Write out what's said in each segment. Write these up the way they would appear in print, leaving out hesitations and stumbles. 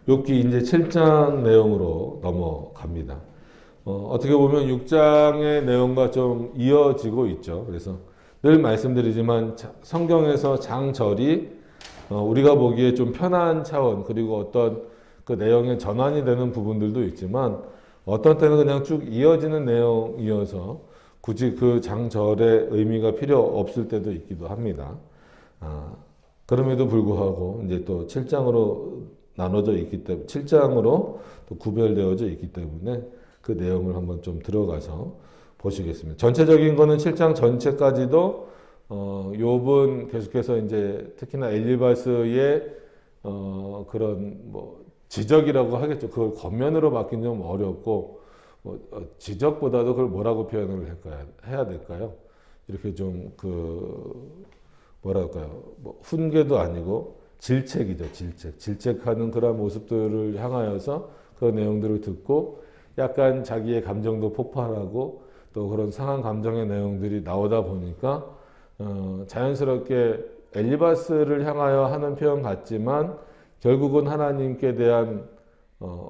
욥기 이제 7장 내용으로 넘어갑니다. 어떻게 보면 6장의 내용과 좀 이어지고 있죠. 그래서 늘 말씀드리지만 성경에서 장절이 우리가 보기에 좀 편한 차원, 그리고 어떤 그 내용의 전환이 되는 부분들도 있지만 어떤 때는 그냥 쭉 이어지는 내용이어서 굳이 그 장절의 의미가 필요 없을 때도 있기도 합니다. 그럼에도 불구하고 이제 또 7장으로 나눠져 있기 때문에 7장으로 또 구별되어져 있기 때문에 그 내용을 한번 좀 들어가서 보시겠습니다. 전체적인 거는 7장 전체까지도 욥은 계속해서 이제 특히나 엘리바스의 그런 뭐 지적이라고 하겠죠. 그걸 겉면으로 받기는 좀 어렵고 지적보다도 그걸 뭐라고 표현을 해야 될까요? 이렇게 좀 뭐랄까요? 뭐 훈계도 아니고 질책이죠. 질책하는 그런 모습들을 향하여서 그런 내용들을 듣고 약간 자기의 감정도 폭발하고 또 그런 상한 감정의 내용들이 나오다 보니까 자연스럽게 엘리바스를 향하여 하는 표현 같지만 결국은 하나님께 대한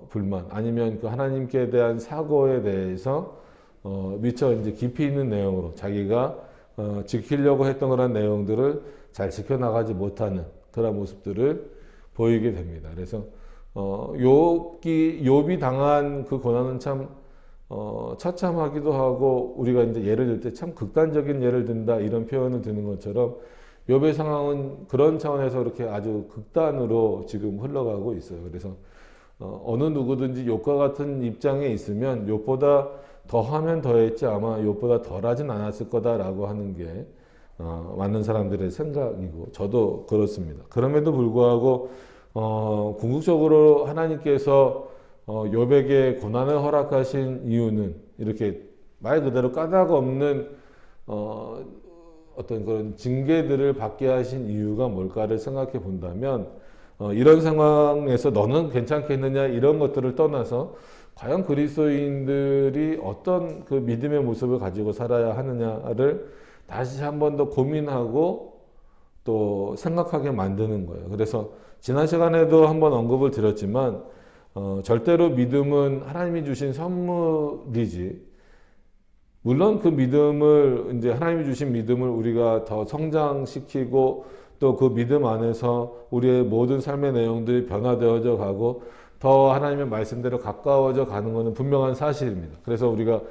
불만 아니면 그 하나님께 대한 사고에 대해서 미처 이제 깊이 있는 내용으로 자기가 지키려고 했던 그런 내용들을 잘 지켜나가지 못하는 그런 모습들을 보이게 됩니다. 그래서 욥이 당한 그 고난은 참 처참하기도 하고 우리가 이제 예를 들 때 참 극단적인 예를 든다 이런 표현을 드는 것처럼 욥의 상황은 그런 차원에서 그렇게 아주 극단으로 지금 흘러가고 있어요. 그래서 어느 누구든지 욥과 같은 입장에 있으면 욥보다 더하면 더했지 아마 욥보다 덜하진 않았을 거다라고 하는 게 많은 사람들의 생각이고 저도 그렇습니다. 그럼에도 불구하고 궁극적으로 하나님께서 욥에게 고난을 허락하신 이유는 이렇게 말 그대로 까닭 없는 어떤 그런 징계들을 받게 하신 이유가 뭘까를 생각해 본다면 이런 상황에서 너는 괜찮겠느냐 이런 것들을 떠나서 과연 그리스도인들이 어떤 그 믿음의 모습을 가지고 살아야 하느냐를 다시 한 번 더 고민하고 또 생각하게 만드는 거예요. 그래서 지난 시간에도 한번 언급을 드렸지만 절대로 믿음은 하나님이 주신 선물이지. 물론 그 믿음을 이제 하나님이 주신 믿음을 우리가 더 성장시키고 또 그 믿음 안에서 우리의 모든 삶의 내용들이 변화되어져 가고 더 하나님의 말씀대로 가까워져 가는 것은 분명한 사실입니다. 그래서 우리가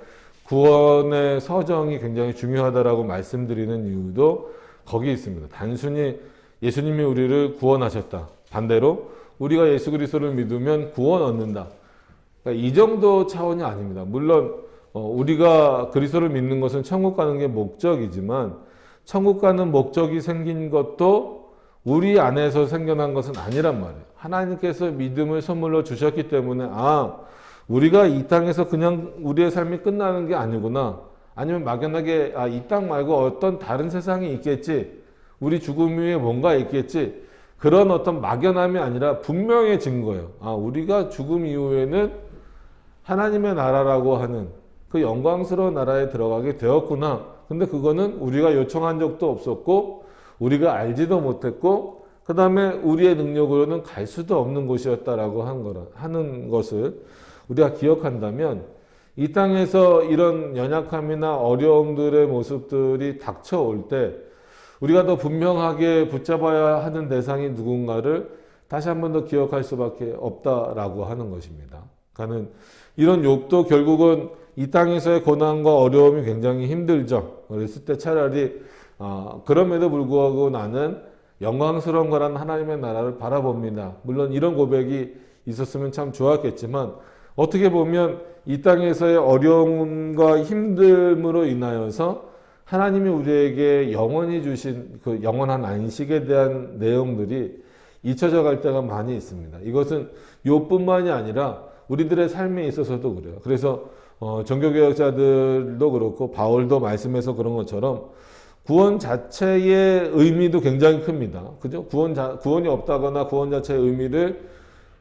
구원의 서정이 굉장히 중요하다라고 말씀드리는 이유도 거기 있습니다. 단순히 예수님이 우리를 구원하셨다. 반대로 우리가 예수 그리스도를 믿으면 구원 얻는다. 그러니까 이 정도 차원이 아닙니다. 물론 우리가 그리스도를 믿는 것은 천국 가는 게 목적이지만 천국 가는 목적이 생긴 것도 우리 안에서 생겨난 것은 아니란 말이에요. 하나님께서 믿음을 선물로 주셨기 때문에 우리가 이 땅에서 그냥 우리의 삶이 끝나는 게 아니구나. 아니면 막연하게 이 땅 말고 어떤 다른 세상이 있겠지. 우리 죽음 위에 뭔가 있겠지. 그런 어떤 막연함이 아니라 분명해진 거예요. 우리가 죽음 이후에는 하나님의 나라라고 하는 그 영광스러운 나라에 들어가게 되었구나. 근데 그거는 우리가 요청한 적도 없었고 우리가 알지도 못했고 그 다음에 우리의 능력으로는 갈 수도 없는 곳이었다라고 하는 것을 우리가 기억한다면 이 땅에서 이런 연약함이나 어려움들의 모습들이 닥쳐올 때 우리가 더 분명하게 붙잡아야 하는 대상이 누군가를 다시 한 번 더 기억할 수밖에 없다라고 하는 것입니다. 그러니까 이런 욥도 결국은 이 땅에서의 고난과 어려움이 굉장히 힘들죠. 그랬을 때 차라리 그럼에도 불구하고 나는 영광스러운 거란 하나님의 나라를 바라봅니다. 물론 이런 고백이 있었으면 참 좋았겠지만 어떻게 보면 이 땅에서의 어려움과 힘듦으로 인하여서 하나님이 우리에게 영원히 주신 그 영원한 안식에 대한 내용들이 잊혀져 갈 때가 많이 있습니다. 이것은 욥뿐만이 아니라 우리들의 삶에 있어서도 그래요. 그래서 종교개혁자들도 그렇고 바울도 말씀해서 그런 것처럼 구원 자체의 의미도 굉장히 큽니다. 그죠? 구원이 없다거나 구원 자체의 의미를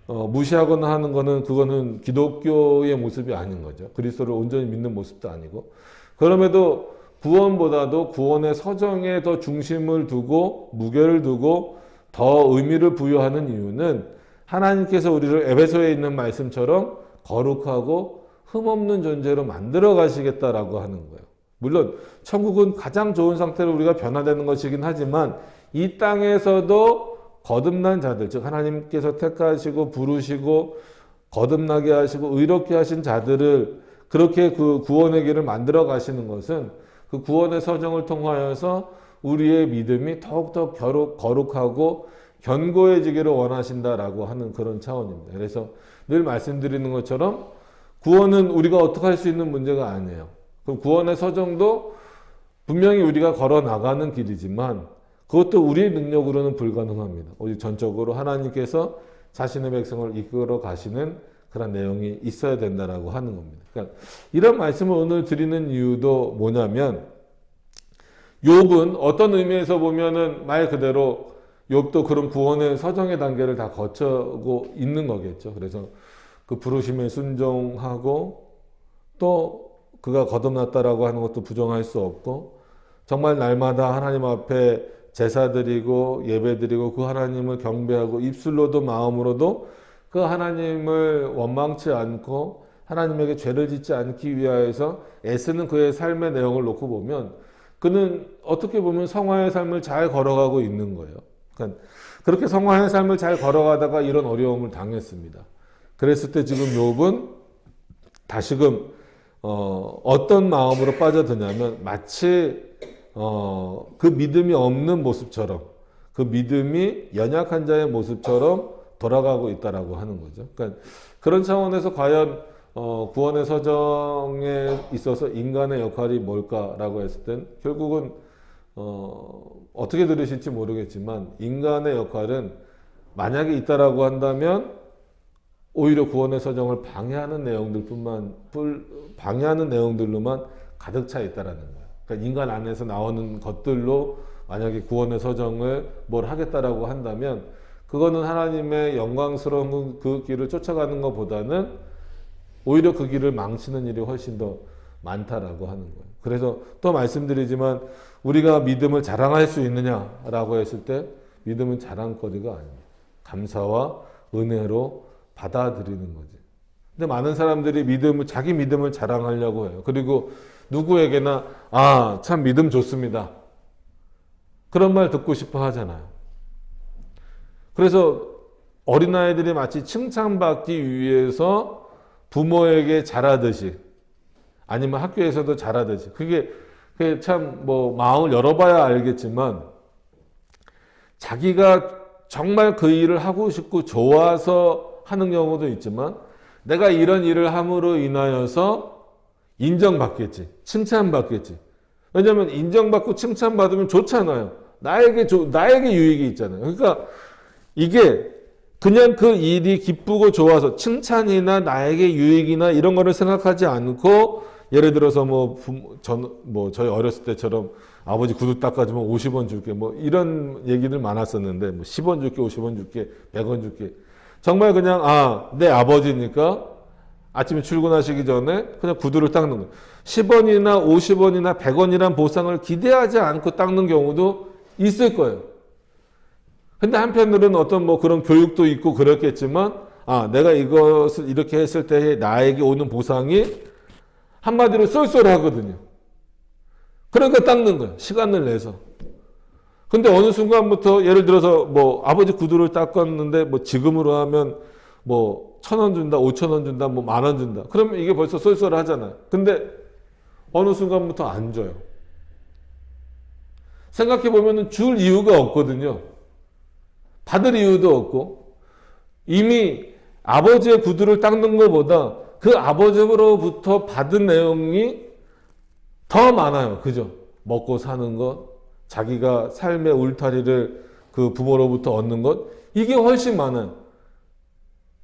무시하거나 하는 거는 그거는 기독교의 모습이 아닌 거죠. 그리스도를 온전히 믿는 모습도 아니고. 그럼에도 구원보다도 구원의 서정에 더 중심을 두고 무게를 두고 더 의미를 부여하는 이유는 하나님께서 우리를 에베소에 있는 말씀처럼 거룩하고 흠없는 존재로 만들어 가시겠다라고 하는 거예요. 물론 천국은 가장 좋은 상태로 우리가 변화되는 것이긴 하지만 이 땅에서도 거듭난 자들, 즉 하나님께서 택하시고 부르시고 거듭나게 하시고 의롭게 하신 자들을 그렇게 그 구원의 길을 만들어 가시는 것은 그 구원의 서정을 통하여서 우리의 믿음이 더욱더 거룩하고 견고해지기를 원하신다라고 하는 그런 차원입니다. 그래서 늘 말씀드리는 것처럼 구원은 우리가 어떻게 할 수 있는 문제가 아니에요. 그 구원의 서정도 분명히 우리가 걸어 나가는 길이지만 그것도 우리의 능력으로는 불가능합니다. 오직 전적으로 하나님께서 자신의 백성을 이끌어 가시는 그런 내용이 있어야 된다라고 하는 겁니다. 그러니까 이런 말씀을 오늘 드리는 이유도 뭐냐면 욥은 어떤 의미에서 보면은 말 그대로 욥도 그런 구원의 서정의 단계를 다 거쳐고 있는 거겠죠. 그래서 그 부르심에 순종하고 또 그가 거듭났다라고 하는 것도 부정할 수 없고 정말 날마다 하나님 앞에 제사드리고 예배드리고 그 하나님을 경배하고 입술로도 마음으로도 그 하나님을 원망치 않고 하나님에게 죄를 짓지 않기 위하여서 애쓰는 그의 삶의 내용을 놓고 보면 그는 어떻게 보면 성화의 삶을 잘 걸어가고 있는 거예요. 그러니까 그렇게 성화의 삶을 잘 걸어가다가 이런 어려움을 당했습니다. 그랬을 때 지금 욥은 다시금 어떤 마음으로 빠져드냐면 마치 그 믿음이 없는 모습처럼 그 믿음이 연약한 자의 모습처럼 돌아가고 있다라고 하는 거죠. 그러니까 그런 차원에서 과연 구원의 서정에 있어서 인간의 역할이 뭘까라고 했을 땐 결국은 어떻게 들으실지 모르겠지만 인간의 역할은 만약에 있다라고 한다면 오히려 구원의 서정을 방해하는 내용들로만 가득 차 있다라는 거예요. 그러니까 인간 안에서 나오는 것들로 만약에 구원의 서정을 뭘 하겠다라고 한다면 그거는 하나님의 영광스러운 그 길을 쫓아가는 것보다는 오히려 그 길을 망치는 일이 훨씬 더 많다라고 하는 거예요. 그래서 또 말씀드리지만 우리가 믿음을 자랑할 수 있느냐라고 했을 때 믿음은 자랑거리가 아닙니다. 감사와 은혜로 받아들이는 거지. 근데 많은 사람들이 자기 믿음을 자랑하려고 해요. 그리고 누구에게나 참 믿음 좋습니다. 그런 말 듣고 싶어 하잖아요. 그래서 어린아이들이 마치 칭찬받기 위해서 부모에게 잘하듯이 아니면 학교에서도 잘하듯이 그게 참 마음을 열어봐야 알겠지만 자기가 정말 그 일을 하고 싶고 좋아서 하는 경우도 있지만 내가 이런 일을 함으로 인하여서 인정받겠지, 칭찬받겠지. 왜냐하면 인정받고 칭찬받으면 좋잖아요. 나에게 유익이 있잖아요. 그러니까 이게 그냥 그 일이 기쁘고 좋아서 칭찬이나 나에게 유익이나 이런 거를 생각하지 않고 예를 들어서 저희 어렸을 때처럼 아버지 구두 닦아주면 50원 줄게 이런 얘기들 많았었는데 10원 줄게 50원 줄게 100원 줄게 정말 그냥 내 아버지니까 아침에 출근하시기 전에 그냥 구두를 닦는 거예요. 10원이나 50원이나 100원이란 보상을 기대하지 않고 닦는 경우도 있을 거예요. 근데 한편으로는 어떤 그런 교육도 있고 그렇겠지만 내가 이것을 이렇게 했을 때 나에게 오는 보상이 한마디로 쏠쏠하거든요. 그러니까 닦는 거예요. 시간을 내서. 근데 어느 순간부터 예를 들어서 아버지 구두를 닦았는데 지금으로 하면 1,000원 준다, 5,000원 준다, 10,000원 준다. 그러면 이게 벌써 쏠쏠하잖아요. 근데 어느 순간부터 안 줘요. 생각해 보면은 줄 이유가 없거든요. 받을 이유도 없고 이미 아버지의 구두를 닦는 것보다 그 아버지로부터 받은 내용이 더 많아요. 그죠? 먹고 사는 것, 자기가 삶의 울타리를 그 부모로부터 얻는 것, 이게 훨씬 많아요.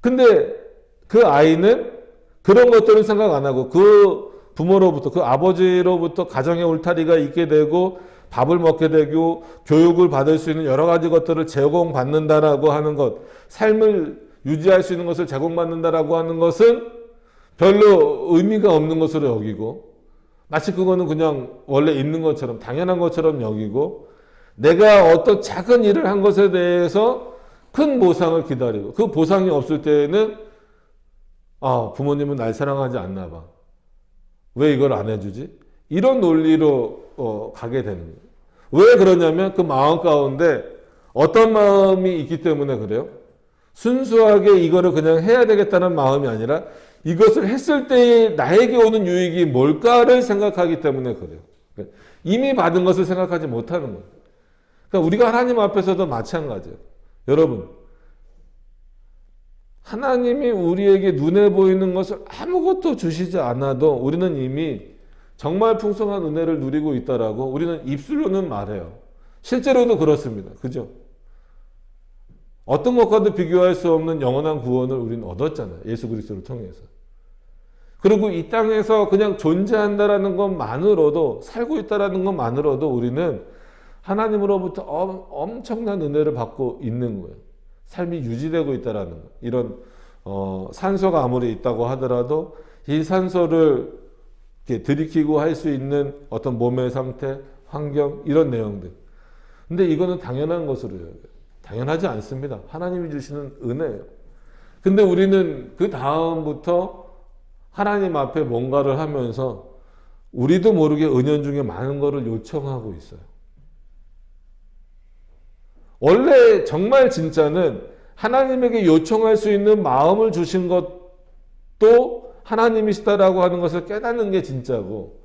근데 그 아이는 그런 것들은 생각 안 하고 그 부모로부터, 그 아버지로부터 가정의 울타리가 있게 되고 밥을 먹게 되고 교육을 받을 수 있는 여러 가지 것들을 제공받는다라고 하는 것, 삶을 유지할 수 있는 것을 제공받는다라고 하는 것은 별로 의미가 없는 것으로 여기고 마치 그거는 그냥 원래 있는 것처럼 당연한 것처럼 여기고 내가 어떤 작은 일을 한 것에 대해서 큰 보상을 기다리고 그 보상이 없을 때에는 부모님은 날 사랑하지 않나 봐. 왜 이걸 안 해주지? 이런 논리로 가게 되는 거예요. 왜 그러냐면 그 마음 가운데 어떤 마음이 있기 때문에 그래요? 순수하게 이거를 그냥 해야 되겠다는 마음이 아니라 이것을 했을 때에 나에게 오는 유익이 뭘까를 생각하기 때문에 그래요. 이미 받은 것을 생각하지 못하는 거예요. 그러니까 우리가 하나님 앞에서도 마찬가지예요. 여러분, 하나님이 우리에게 눈에 보이는 것을 아무것도 주시지 않아도 우리는 이미 정말 풍성한 은혜를 누리고 있다라고 우리는 입술로는 말해요. 실제로도 그렇습니다. 그죠? 어떤 것과도 비교할 수 없는 영원한 구원을 우리는 얻었잖아요. 예수 그리스도를 통해서. 그리고 이 땅에서 그냥 존재한다라는 것만으로도, 살고 있다라는 것만으로도 우리는 하나님으로부터 엄청난 은혜를 받고 있는 거예요. 삶이 유지되고 있다라는 거. 이런 산소가 아무리 있다고 하더라도 이 산소를 이렇게 들이키고 할 수 있는 어떤 몸의 상태, 환경 이런 내용들. 근데 이거는 당연한 것으로 여겨요. 당연하지 않습니다. 하나님이 주시는 은혜예요. 근데 우리는 그 다음부터 하나님 앞에 뭔가를 하면서 우리도 모르게 은연중에 많은 것을 요청하고 있어요. 원래 정말 진짜는 하나님에게 요청할 수 있는 마음을 주신 것도 하나님이시다라고 하는 것을 깨닫는 게 진짜고,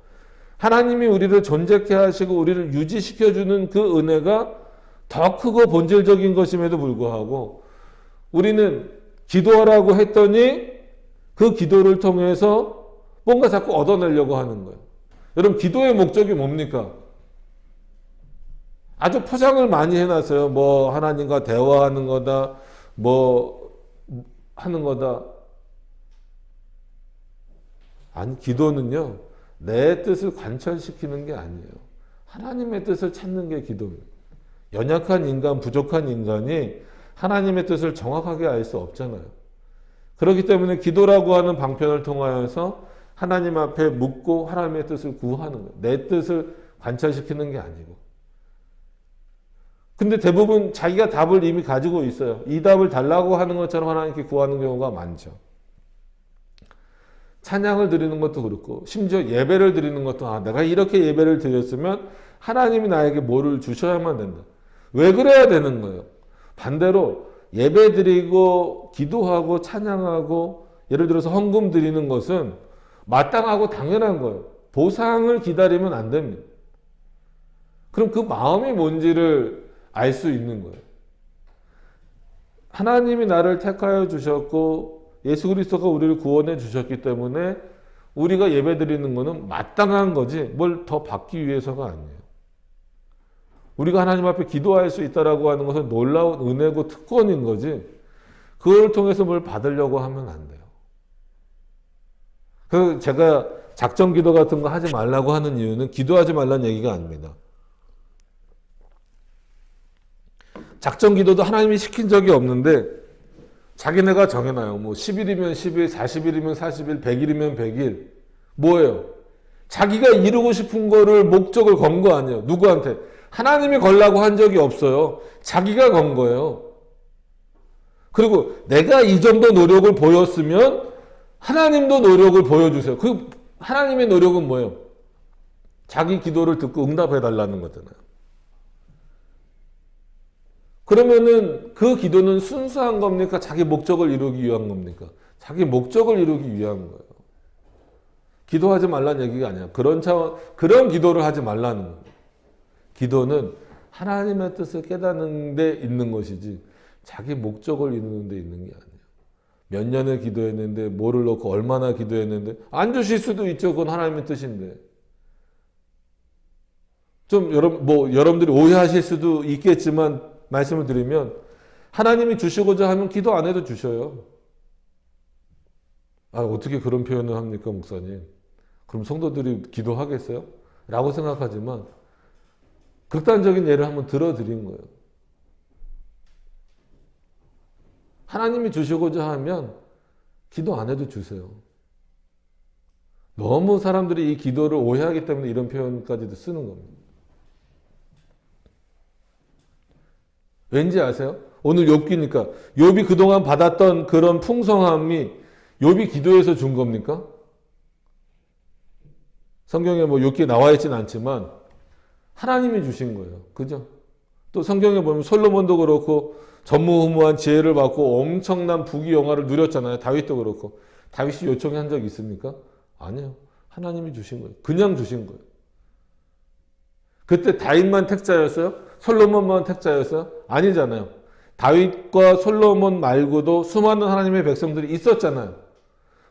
하나님이 우리를 존재케 하시고 우리를 유지시켜주는 그 은혜가 더 크고 본질적인 것임에도 불구하고 우리는 기도하라고 했더니 그 기도를 통해서 뭔가 자꾸 얻어내려고 하는 거예요. 여러분, 기도의 목적이 뭡니까? 아주 포장을 많이 해놨어요. 뭐 하나님과 대화하는 거다, 뭐 하는 거다. 아니, 기도는요, 내 뜻을 관철시키는 게 아니에요. 하나님의 뜻을 찾는 게 기도입니다. 연약한 인간, 부족한 인간이 하나님의 뜻을 정확하게 알 수 없잖아요. 그렇기 때문에 기도라고 하는 방편을 통하여서 하나님 앞에 묻고 하나님의 뜻을 구하는 거예요. 내 뜻을 관철시키는 게 아니고. 근데 대부분 자기가 답을 이미 가지고 있어요. 이 답을 달라고 하는 것처럼 하나님께 구하는 경우가 많죠. 찬양을 드리는 것도 그렇고, 심지어 예배를 드리는 것도 내가 이렇게 예배를 드렸으면 하나님이 나에게 뭐를 주셔야만 된다. 왜 그래야 되는 거예요? 반대로 예배 드리고 기도하고 찬양하고 예를 들어서 헌금 드리는 것은 마땅하고 당연한 거예요. 보상을 기다리면 안 됩니다. 그럼 그 마음이 뭔지를 알 수 있는 거예요. 하나님이 나를 택하여 주셨고 예수 그리스도가 우리를 구원해 주셨기 때문에 우리가 예배 드리는 것은 마땅한 거지 뭘 더 받기 위해서가 아니에요. 우리가 하나님 앞에 기도할 수 있다라고 하는 것은 놀라운 은혜고 특권인 거지 그걸 통해서 뭘 받으려고 하면 안 돼요. 그래서 제가 작정 기도 같은 거 하지 말라고 하는 이유는 기도하지 말라는 얘기가 아닙니다. 작정 기도도 하나님이 시킨 적이 없는데 자기네가 정해놔요. 뭐 10일이면 10일, 40일이면 40일, 100일이면 100일. 뭐예요? 자기가 이루고 싶은 거를 목적을 건 거 아니에요. 누구한테? 하나님이 걸라고 한 적이 없어요. 자기가 건 거예요. 그리고 내가 이 정도 노력을 보였으면 하나님도 노력을 보여주세요. 그 하나님의 노력은 뭐예요? 자기 기도를 듣고 응답해 달라는 거잖아요. 그러면은 그 기도는 순수한 겁니까? 자기 목적을 이루기 위한 겁니까? 자기 목적을 이루기 위한 거예요. 기도하지 말라는 얘기가 아니야. 그런 기도를 하지 말라는 거예요. 기도는 하나님의 뜻을 깨닫는 데 있는 것이지 자기 목적을 이루는 데 있는 게 아니에요. 몇 년을 기도했는데 뭐를 넣고 얼마나 기도했는데 안 주실 수도 있죠. 그건 하나님의 뜻인데. 좀 여러분들이 오해하실 수도 있겠지만 말씀을 드리면 하나님이 주시고자 하면 기도 안 해도 주셔요. 어떻게 그런 표현을 합니까, 목사님? 그럼 성도들이 기도하겠어요? 라고 생각하지만 극단적인 예를 한번 들어드린 거예요. 하나님이 주시고자 하면 기도 안 해도 주세요. 너무 사람들이 이 기도를 오해하기 때문에 이런 표현까지도 쓰는 겁니다. 왠지 아세요? 오늘 욥기니까 욥이 그동안 받았던 그런 풍성함이 욥이 기도해서 준 겁니까? 성경에 뭐 욥기에 나와 있진 않지만 하나님이 주신 거예요. 그죠? 또 성경에 보면 솔로몬도 그렇고 전무후무한 지혜를 받고 엄청난 부귀영화를 누렸잖아요. 다윗도 그렇고. 다윗이 요청한 적 있습니까? 아니요. 하나님이 주신 거예요. 그냥 주신 거예요. 그때 다윗만 택자였어요? 솔로몬만 택자였어요? 아니잖아요. 다윗과 솔로몬 말고도 수많은 하나님의 백성들이 있었잖아요.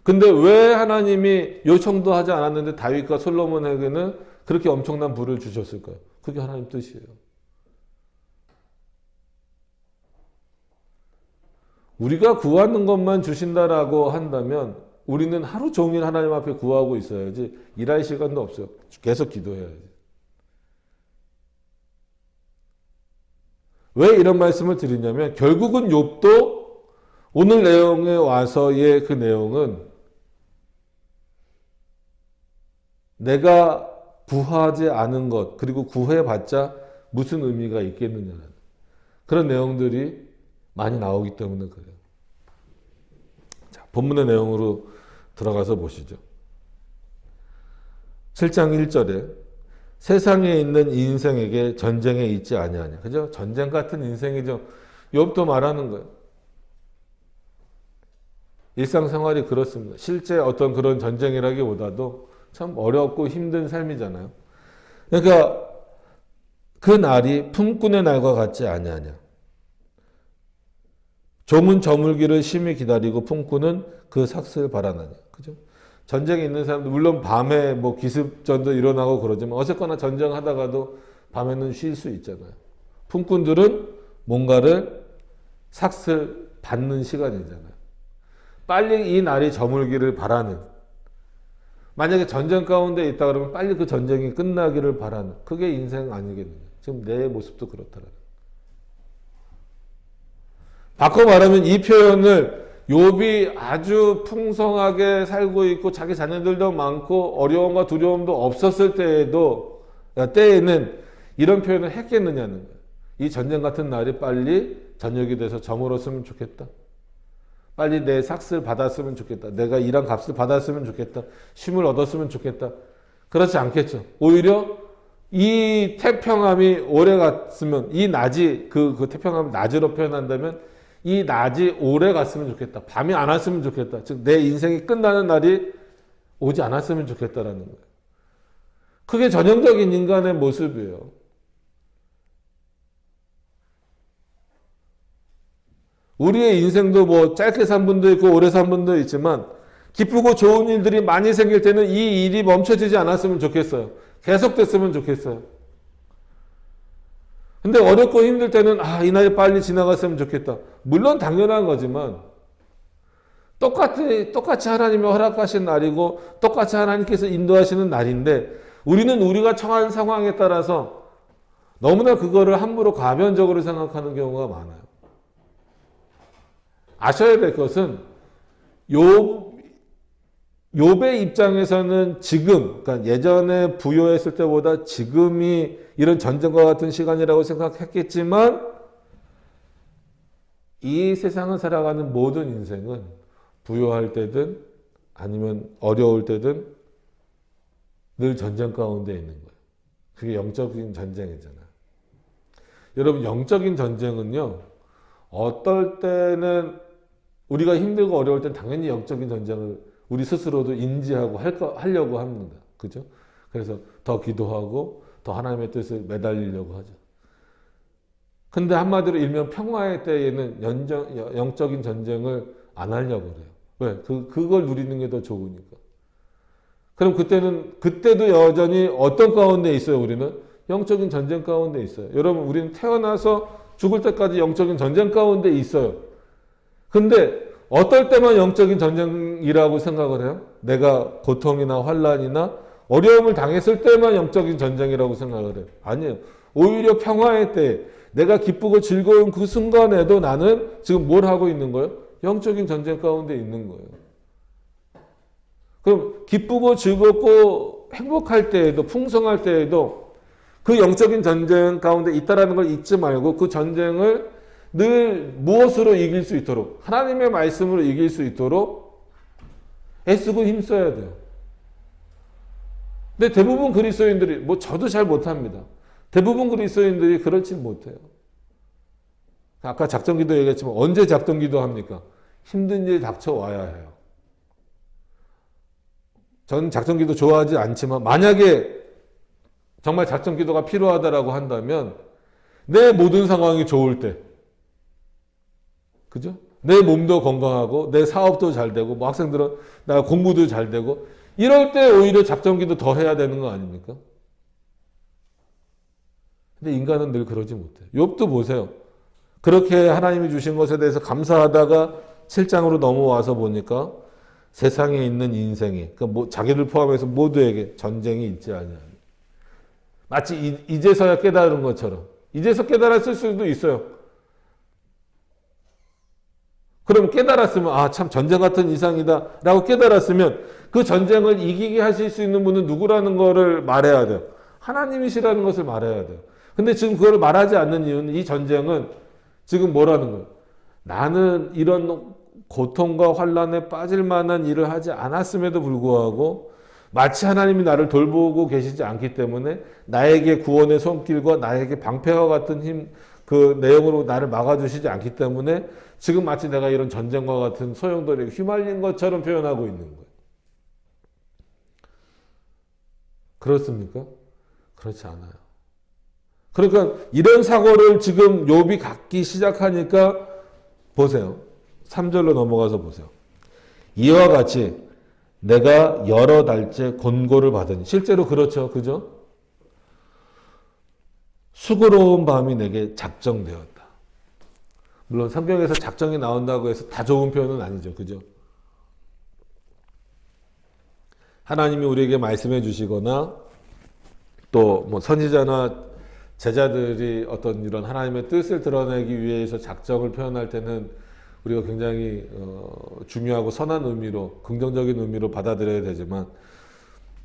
근데 왜 하나님이 요청도 하지 않았는데 다윗과 솔로몬에게는 그렇게 엄청난 부를 주셨을까요? 그게 하나님 뜻이에요. 우리가 구하는 것만 주신다라고 한다면 우리는 하루 종일 하나님 앞에 구하고 있어야지 일할 시간도 없어요. 계속 기도해야지. 왜 이런 말씀을 드리냐면 결국은 욥도 오늘 내용에 와서의 그 내용은 내가 구하지 않은 것 그리고 구해봤자 무슨 의미가 있겠느냐는 그런 내용들이 많이 나오기 때문에 그래요. 자, 본문의 내용으로 들어가서 보시죠. 7장 1절에 세상에 있는 인생에게 전쟁에 있지 아니하냐. 그죠? 전쟁 같은 인생이죠. 욥도 말하는 거예요. 일상생활이 그렇습니다. 실제 어떤 그런 전쟁이라기보다도 참 어렵고 힘든 삶이잖아요. 그러니까 그 날이 품꾼의 날과 같지 아니하냐. 종은 저물기를 심히 기다리고 품꾼은 그 삭슬 바라나냐. 그죠? 전쟁에 있는 사람들, 물론 밤에 뭐 기습전도 일어나고 그러지만 어쨌거나 전쟁하다가도 밤에는 쉴 수 있잖아요. 품꾼들은 뭔가를 삭슬 받는 시간이잖아요. 빨리 이 날이 저물기를 바라는. 만약에 전쟁 가운데 있다 그러면 빨리 그 전쟁이 끝나기를 바라는. 그게 인생 아니겠느냐. 지금 내 모습도 그렇더라. 바꿔 말하면 이 표현을 욥이 아주 풍성하게 살고 있고 자기 자녀들도 많고 어려움과 두려움도 없었을 때에는 이런 표현을 했겠느냐는 거예요. 이 전쟁 같은 날이 빨리 저녁이 돼서 저물었으면 좋겠다. 빨리 내 삭슬 받았으면 좋겠다. 내가 일한 값을 받았으면 좋겠다. 쉼을 얻었으면 좋겠다. 그렇지 않겠죠. 오히려 이 태평함이 오래 갔으면 이 낮이 그 태평함을 낮으로 표현한다면 이 낮이 오래 갔으면 좋겠다. 밤이 안 왔으면 좋겠다. 즉 내 인생이 끝나는 날이 오지 않았으면 좋겠다라는 거예요. 그게 전형적인 인간의 모습이에요. 우리의 인생도 뭐 짧게 산 분도 있고 오래 산 분도 있지만 기쁘고 좋은 일들이 많이 생길 때는 이 일이 멈춰지지 않았으면 좋겠어요. 계속됐으면 좋겠어요. 근데 어렵고 힘들 때는 이 날이 빨리 지나갔으면 좋겠다. 물론 당연한 거지만 똑같이 하나님이 허락하신 날이고 똑같이 하나님께서 인도하시는 날인데 우리는 우리가 처한 상황에 따라서 너무나 그거를 함부로 가변적으로 생각하는 경우가 많아요. 아셔야 될 것은 욥의 입장에서는 지금, 그러니까 예전에 부요했을 때보다 지금이 이런 전쟁과 같은 시간이라고 생각했겠지만 이 세상을 살아가는 모든 인생은 부요할 때든 아니면 어려울 때든 늘 전쟁 가운데 있는 거예요. 그게 영적인 전쟁이잖아요. 여러분, 영적인 전쟁은요, 어떨 때는 우리가 힘들고 어려울 땐 당연히 영적인 전쟁을 우리 스스로도 인지하고 하려고 합니다. 그죠? 그래서 더 기도하고 더 하나님의 뜻을 매달리려고 하죠. 근데 한마디로 일명 평화의 때에는 영적인 전쟁을 안 하려고 그래요. 왜? 그걸 누리는 게 더 좋으니까. 그럼 그때도 여전히 어떤 가운데 있어요, 우리는? 영적인 전쟁 가운데 있어요. 여러분, 우리는 태어나서 죽을 때까지 영적인 전쟁 가운데 있어요. 근데 어떨 때만 영적인 전쟁이라고 생각을 해요? 내가 고통이나 환난이나 어려움을 당했을 때만 영적인 전쟁이라고 생각을 해요. 아니에요. 오히려 평화의 때, 내가 기쁘고 즐거운 그 순간에도 나는 지금 뭘 하고 있는 거예요? 영적인 전쟁 가운데 있는 거예요. 그럼 기쁘고 즐겁고 행복할 때에도, 풍성할 때에도 그 영적인 전쟁 가운데 있다라는 걸 잊지 말고 그 전쟁을 늘 무엇으로 이길 수 있도록, 하나님의 말씀으로 이길 수 있도록 애쓰고 힘써야 돼요. 근데 대부분 그리스도인들이, 뭐 저도 잘 못합니다. 대부분 그리스도인들이 그렇지 못해요. 아까 작전기도 얘기했지만 언제 작전기도 합니까? 힘든 일 닥쳐와야 해요. 저는 작전기도 좋아하지 않지만 만약에 정말 작전기도가 필요하다라고 한다면 내 모든 상황이 좋을 때, 그죠? 내 몸도 건강하고 내 사업도 잘 되고 뭐 학생들은 나 공부도 잘 되고 이럴 때 오히려 작전기도 더 해야 되는 거 아닙니까? 근데 인간은 늘 그러지 못해요. 욥도 보세요. 그렇게 하나님이 주신 것에 대해서 감사하다가 7장으로 넘어와서 보니까 세상에 있는 인생이, 그러니까 뭐 자기를 포함해서 모두에게 전쟁이 있지 않냐. 마치 이제서야 깨달은 것처럼. 이제서 깨달았을 수도 있어요. 그럼 깨달았으면 아 참 전쟁 같은 이상이다 라고 깨달았으면 그 전쟁을 이기게 하실 수 있는 분은 누구라는 거를 말해야 돼요. 하나님이시라는 것을 말해야 돼요. 근데 지금 그걸 말하지 않는 이유는 이 전쟁은 지금 뭐라는 거예요? 나는 이런 고통과 환란에 빠질 만한 일을 하지 않았음에도 불구하고 마치 하나님이 나를 돌보고 계시지 않기 때문에 나에게 구원의 손길과 나에게 방패와 같은 힘, 그 내용으로 나를 막아주시지 않기 때문에 지금 마치 내가 이런 전쟁과 같은 소용돌이에 휘말린 것처럼 표현하고 있는 거예요. 그렇습니까? 그렇지 않아요. 그러니까 이런 사고를 지금 욥이 갖기 시작하니까 보세요. 3절로 넘어가서 보세요. 이와 같이 내가 여러 달째 곤고를 받으니 실제로 그렇죠. 그죠? 수고로운 밤이 내게 작정되었다. 물론 성경에서 작정이 나온다고 해서 다 좋은 표현은 아니죠. 그죠? 하나님이 우리에게 말씀해 주시거나 또 뭐 선지자나 제자들이 어떤 이런 하나님의 뜻을 드러내기 위해서 작정을 표현할 때는 우리가 굉장히 중요하고 선한 의미로, 긍정적인 의미로 받아들여야 되지만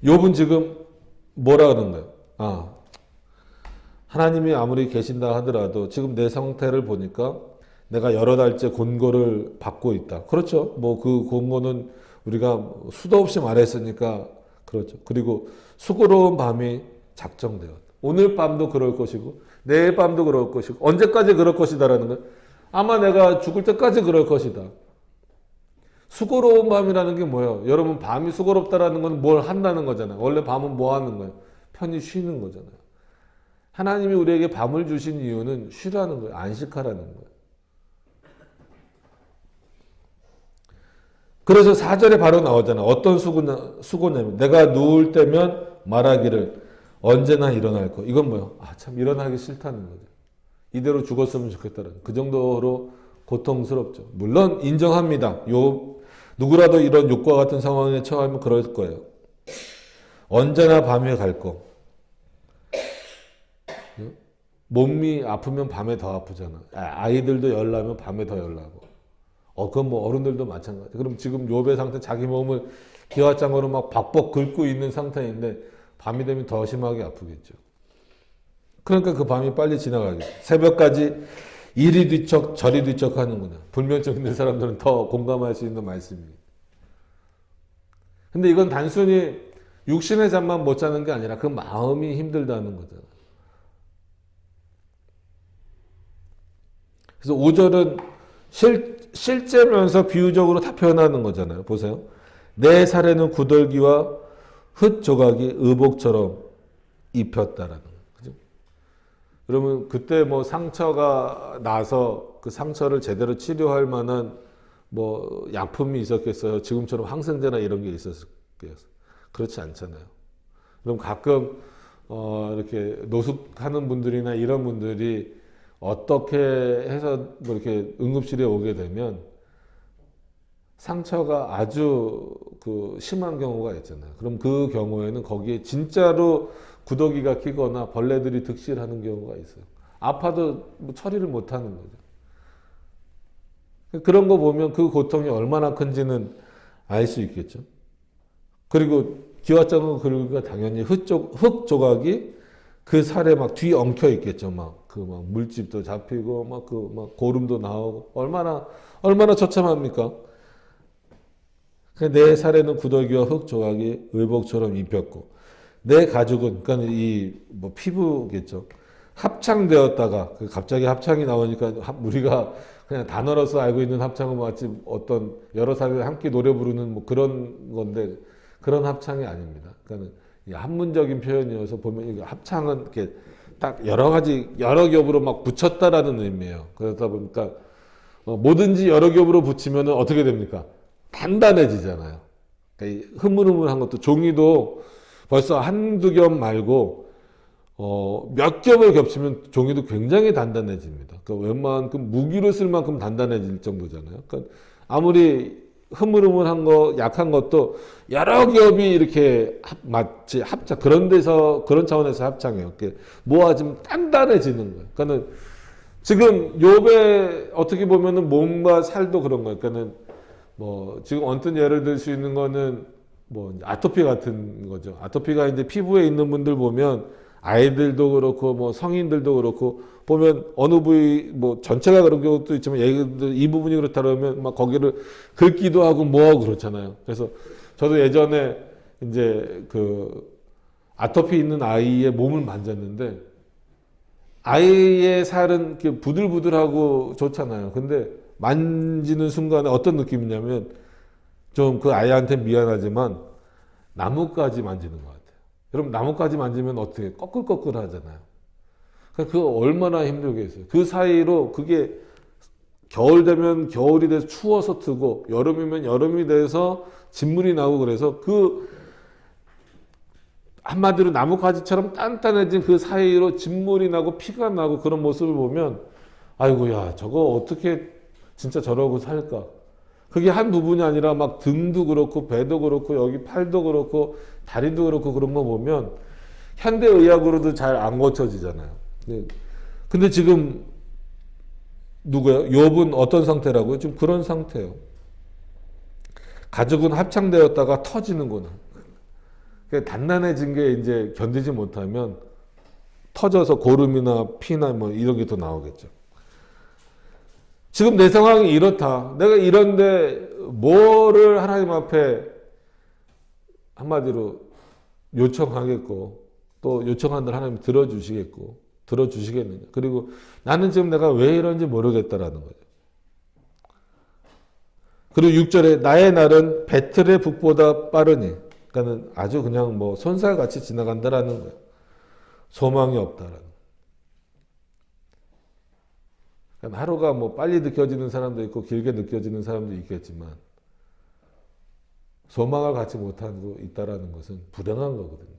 욥은 지금 뭐라 그러는 거예요? 하나님이 아무리 계신다 하더라도 지금 내 상태를 보니까 내가 여러 달째 곤고를 받고 있다. 그렇죠. 뭐 그 곤고는 우리가 수도 없이 말했으니까 그렇죠. 그리고 수고로운 밤이 작정되었다. 오늘 밤도 그럴 것이고 내일 밤도 그럴 것이고 언제까지 그럴 것이다라는 거예요. 아마 내가 죽을 때까지 그럴 것이다. 수고로운 밤이라는 게 뭐예요? 여러분 밤이 수고롭다라는 건 뭘 한다는 거잖아요. 원래 밤은 뭐 하는 거예요? 편히 쉬는 거잖아요. 하나님이 우리에게 밤을 주신 이유는 쉬라는 거예요. 안식하라는 거예요. 그래서 4절에 바로 나오잖아요. 어떤 수고냐면 내가 누울 때면 말하기를 언제나 일어날 거. 이건 뭐예요? 참 일어나기 싫다는 거죠. 이대로 죽었으면 좋겠다는 그 정도로 고통스럽죠. 물론 인정합니다. 누구라도 이런 욕과 같은 상황에 처하면 그럴 거예요. 언제나 밤에 갈 거. 몸이 아프면 밤에 더 아프잖아. 아이들도 열나면 밤에 더 열나고. 그건 뭐 어른들도 마찬가지. 그럼 지금 욥의 상태, 자기 몸을 기와장으로 막 박박 긁고 있는 상태인데 밤이 되면 더 심하게 아프겠죠. 그러니까 그 밤이 빨리 지나가겠죠. 새벽까지 이리 뒤척 저리 뒤척 하는구나. 불면증 있는 사람들은 더 공감할 수 있는 말씀입니다. 근데 이건 단순히 육신의 잠만 못 자는 게 아니라 그 마음이 힘들다는 거잖아요. 그래서 5절은 실제면서 비유적으로 다 표현하는 거잖아요. 보세요. 내 살에는 구덜기와 흙 조각이 의복처럼 입혔다라는 거죠. 그죠? 그러면 그때 뭐 상처가 나서 그 상처를 제대로 치료할 만한 뭐 약품이 있었겠어요? 지금처럼 항생제나 이런 게 있었겠어요? 그렇지 않잖아요. 그럼 가끔 이렇게 노숙하는 분들이나 이런 분들이 어떻게 해서 뭐 이렇게 응급실에 오게 되면 상처가 아주 그 심한 경우가 있잖아요. 그럼 그 경우에는 거기에 진짜로 구더기가 끼거나 벌레들이 득실하는 경우가 있어요. 아파도 뭐 처리를 못 하는 거죠. 그런 거 보면 그 고통이 얼마나 큰지는 알 수 있겠죠. 그리고 기와장은 그러니까 당연히 흙 조각이 그 살에 막 뒤 엉켜 있겠죠. 막 그 막 물집도 잡히고 막 그 막 고름도 나오고 얼마나 처참합니까? 내 살에는 구더기와 흙 조각이 의복처럼 입혔고 내 가죽은 그러니까 이 뭐 피부겠죠. 합창되었다가 갑자기 합창이 나오니까 우리가 그냥 단어로서 알고 있는 합창은 마치 어떤 여러 사람이 함께 노래 부르는 뭐 그런 건데 그런 합창이 아닙니다. 그러니까 한문적인 표현이어서 보면 이거 합창은 이렇게 딱 여러 가지 여러 겹으로 막 붙였다라는 의미예요. 그러다 보니까 뭐든지 여러 겹으로 붙이면 어떻게 됩니까? 단단해지잖아요. 그러니까 흐물흐물한 것도 종이도 벌써 한두 겹 말고 몇 겹을 겹치면 종이도 굉장히 단단해집니다. 그러니까 웬만큼 무기로 쓸 만큼 단단해질 정도잖아요. 그러니까 아무리 흐물흐물한 거, 약한 것도 여러 겹이 이렇게 마치 합창, 그런 차원에서 합창해요. 이렇게 모아지면 단단해지는 거예요. 그러니까는 지금 욥의 어떻게 보면은 몸과 살도 그런 거예요. 그러니까는 뭐 지금 언뜻 예를 들 수 있는 거는 뭐 아토피 같은 거죠. 아토피가 이제 피부에 있는 분들 보면 아이들도 그렇고 뭐 성인들도 그렇고 보면 어느 부위 뭐 전체가 그런 경우도 있지만 얘들 이 부분이 그렇다 그러면 막 거기를 긁기도 하고 뭐하고 그렇잖아요. 그래서 저도 예전에 이제 그 아토피 있는 아이의 몸을 만졌는데 아이의 살은 이렇게 부들부들하고 좋잖아요. 근데 만지는 순간에 어떤 느낌이냐면 좀 그 아이한테 미안하지만 나뭇가지 만지는 것 같아요. 여러분 나뭇가지 만지면 어떻게 꺼끌꺼끌 하잖아요. 그거 얼마나 힘들겠어요. 그 사이로 그게 겨울 되면 겨울이 돼서 추워서 트고 여름이면 여름이 돼서 진물이 나고 그래서 그 한마디로 나뭇가지처럼 단단해진 그 사이로 진물이 나고 피가 나고 그런 모습을 보면 아이고야 저거 어떻게 진짜 저러고 살까. 그게 한 부분이 아니라 막 등도 그렇고 배도 그렇고 여기 팔도 그렇고 다리도 그렇고 그런 거 보면 현대의학으로도 잘 안 고쳐지잖아요. 근데 지금 누구예요? 욥은 어떤 상태라고요? 지금 그런 상태예요. 가죽은 합창되었다가 터지는구나. 단단해진 게 이제 견디지 못하면 터져서 고름이나 피나 뭐 이런 게 더 나오겠죠. 지금 내 상황이 이렇다. 내가 이런데 뭐를 하나님 앞에 한마디로 요청하겠고 또 요청한 대로 하나님 들어주시겠느냐. 그리고 나는 지금 내가 왜 이런지 모르겠다라는 거죠. 그리고 6절에 나의 날은 배틀의 북보다 빠르니 그러니까는 아주 그냥 뭐 손살같이 지나간다라는 거예요. 소망이 없다라는. 하루가 뭐 빨리 느껴지는 사람도 있고 길게 느껴지는 사람도 있겠지만 소망을 갖지 못하고 있다라는 것은 불행한 거거든요.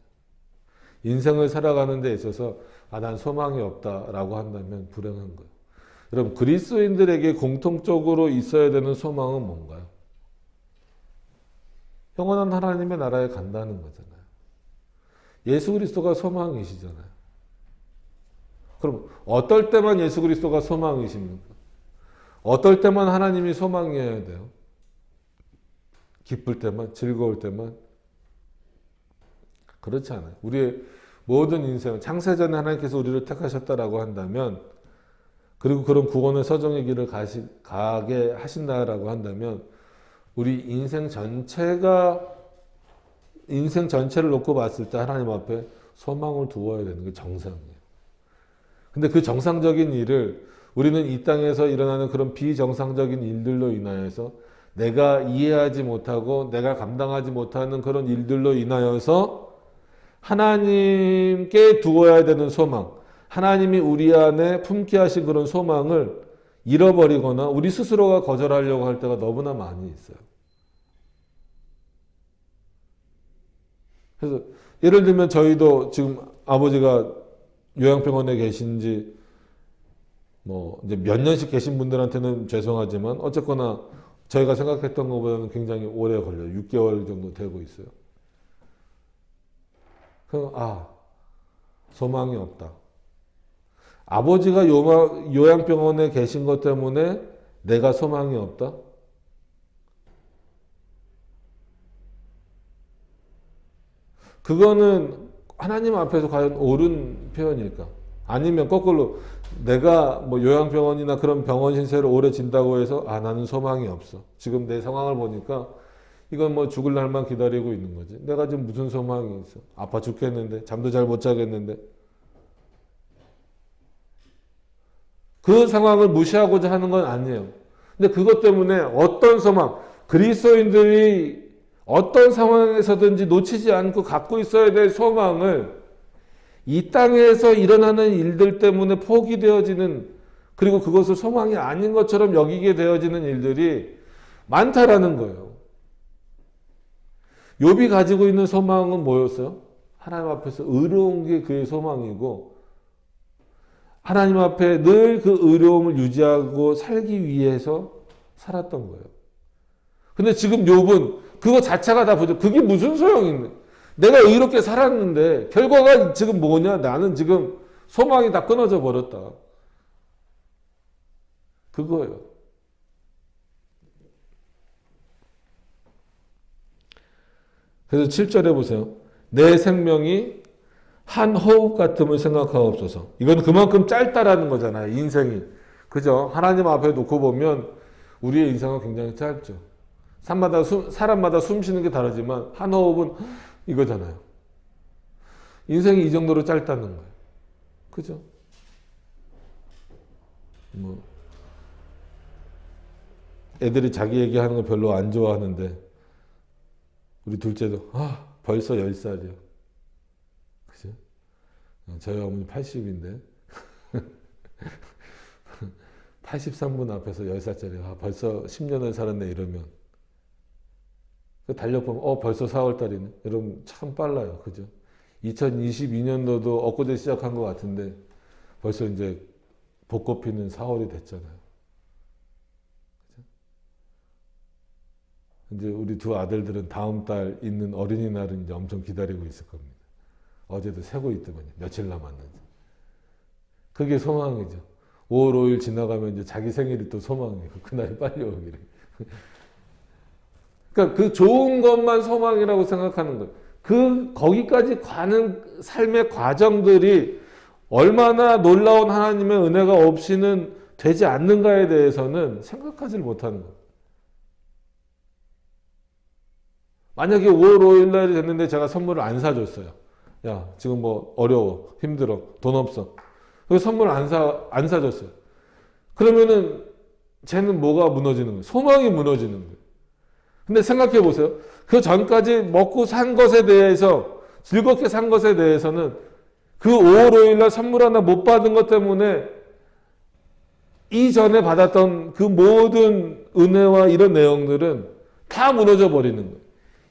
인생을 살아가는 데 있어서 난 소망이 없다라고 한다면 불행한 거예요. 여러분 그리스도인들에게 공통적으로 있어야 되는 소망은 뭔가요? 영원한 하나님의 나라에 간다는 거잖아요. 예수 그리스도가 소망이시잖아요. 그럼 어떨 때만 예수 그리스도가 소망이십니까? 어떨 때만 하나님이 소망이어야 돼요? 기쁠 때만, 즐거울 때만? 그렇지 않아요. 우리의 모든 인생, 창세전에 하나님께서 우리를 택하셨다라고 한다면, 그리고 그런 구원의 서정의 길을 가게 하신다라고 한다면, 우리 인생 전체를 놓고 봤을 때 하나님 앞에 소망을 두어야 되는 게 정상이에요. 근데 그 정상적인 일을 우리는 이 땅에서 일어나는 그런 비정상적인 일들로 인하여서 내가 이해하지 못하고 내가 감당하지 못하는 그런 일들로 인하여서 하나님께 두어야 되는 소망, 하나님이 우리 안에 품게 하신 그런 소망을 잃어버리거나 우리 스스로가 거절하려고 할 때가 너무나 많이 있어요. 그래서 예를 들면 저희도 지금 아버지가 요양병원에 계신지 뭐 이제 몇 년씩 계신 분들한테는 죄송하지만 어쨌거나 저희가 생각했던 것보다는 굉장히 오래 걸려요. 6개월 정도 되고 있어요. 그럼 소망이 없다. 아버지가 요양병원에 계신 것 때문에 내가 소망이 없다? 그거는 하나님 앞에서 과연 옳은 표현일까? 아니면 거꾸로 내가 뭐 요양병원이나 그런 병원 신세를 오래 진다고 해서 아 나는 소망이 없어. 지금 내 상황을 보니까 이건 뭐 죽을 날만 기다리고 있는 거지. 내가 지금 무슨 소망이 있어. 아파 죽겠는데 잠도 잘 못 자겠는데. 그 상황을 무시하고자 하는 건 아니에요. 근데 그것 때문에 어떤 소망, 그리스도인들이 어떤 상황에서든지 놓치지 않고 갖고 있어야 될 소망을 이 땅에서 일어나는 일들 때문에 포기되어지는, 그리고 그것을 소망이 아닌 것처럼 여기게 되어지는 일들이 많다라는 거예요. 욥이 가지고 있는 소망은 뭐였어요? 하나님 앞에서 의로운 게 그의 소망이고, 하나님 앞에 늘 그 의로움을 유지하고 살기 위해서 살았던 거예요. 근데 지금 욥은 그거 자체가 다 부족. 그게 무슨 소용이 있는? 내가 의롭게 살았는데 결과가 지금 뭐냐? 나는 지금 소망이 다 끊어져 버렸다. 그거예요. 그래서 7절에 보세요. 내 생명이 한 호흡 같음을 생각하옵소서. 이건 그만큼 짧다라는 거잖아요. 인생이. 그죠? 하나님 앞에 놓고 보면 우리의 인생은 굉장히 짧죠. 사람마다 숨 쉬는 게 다르지만 한 호흡은 이거잖아요. 인생이 이 정도로 짧다는 거예요. 그죠? 뭐 애들이 자기 얘기하는 거 별로 안 좋아하는데 우리 둘째도 벌써 10살이요. 그죠? 저희 어머니 80인데 83분 앞에서 10살짜리 벌써 10년을 살았네 이러면 달력보면 벌써 4월달이네. 여러분 참 빨라요. 그죠? 2022년도도 엊그제 시작한 것 같은데 벌써 이제 벚꽃 피는 4월이 됐잖아요. 그죠? 이제 우리 두 아들들은 다음 달 있는 어린이날은 이제 엄청 기다리고 있을 겁니다. 어제도 세고 있더만요. 며칠 남았는지. 그게 소망이죠. 5월 5일 지나가면 이제 자기 생일이 또 소망이에요. 그날이 빨리 오기를. 그러니까 그 좋은 것만 소망이라고 생각하는 거예요. 거기까지 가는 삶의 과정들이 얼마나 놀라운 하나님의 은혜가 없이는 되지 않는가에 대해서는 생각하지를 못하는 거예요. 만약에 5월 5일 날이 됐는데 제가 선물을 안 사줬어요. 야, 지금 뭐 어려워, 힘들어, 돈 없어. 그래서 선물을 안 사줬어요. 그러면은 쟤는 뭐가 무너지는 거예요? 소망이 무너지는 거예요. 근데 생각해 보세요. 그 전까지 먹고 산 것에 대해서, 즐겁게 산 것에 대해서는 그 5월 5일 날 선물 하나 못 받은 것 때문에 이전에 받았던 그 모든 은혜와 이런 내용들은 다 무너져 버리는 거예요.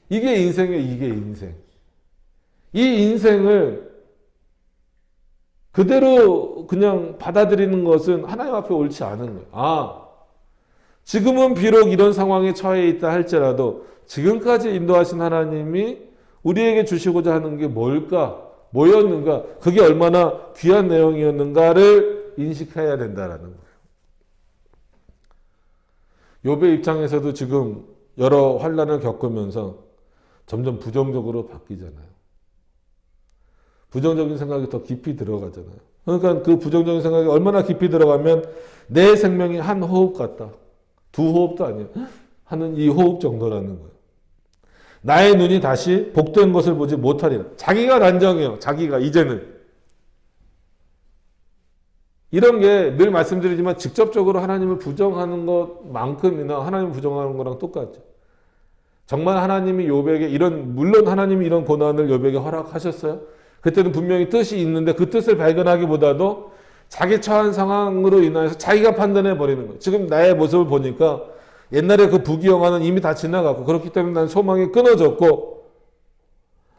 이게 인생이에요. 이게 인생. 이 인생을 그대로 그냥 받아들이는 것은 하나님 앞에 옳지 않은 거예요. 지금은 비록 이런 상황에 처해 있다 할지라도 지금까지 인도하신 하나님이 우리에게 주시고자 하는 게 뭘까? 뭐였는가? 그게 얼마나 귀한 내용이었는가를 인식해야 된다라는 거예요. 욥의 입장에서도 지금 여러 환난을 겪으면서 점점 부정적으로 바뀌잖아요. 부정적인 생각이 더 깊이 들어가잖아요. 그러니까 그 부정적인 생각이 얼마나 깊이 들어가면 내 생명이 한 호흡 같다. 두 호흡도 아니에요. 하는 이 호흡 정도라는 거예요. 나의 눈이 다시 복된 것을 보지 못하리라. 자기가 단정해요. 자기가 이제는. 이런 게 늘 말씀드리지만 직접적으로 하나님을 부정하는 것만큼이나 하나님을 부정하는 거랑 똑같죠. 정말 하나님이 욥에게 물론 하나님이 이런 고난을 욥에게 허락하셨어요. 그때는 분명히 뜻이 있는데 그 뜻을 발견하기보다도 자기 처한 상황으로 인해서 자기가 판단해 버리는 거예요. 지금 나의 모습을 보니까 옛날에 그 부귀영화는 이미 다 지나갔고 그렇기 때문에 난 소망이 끊어졌고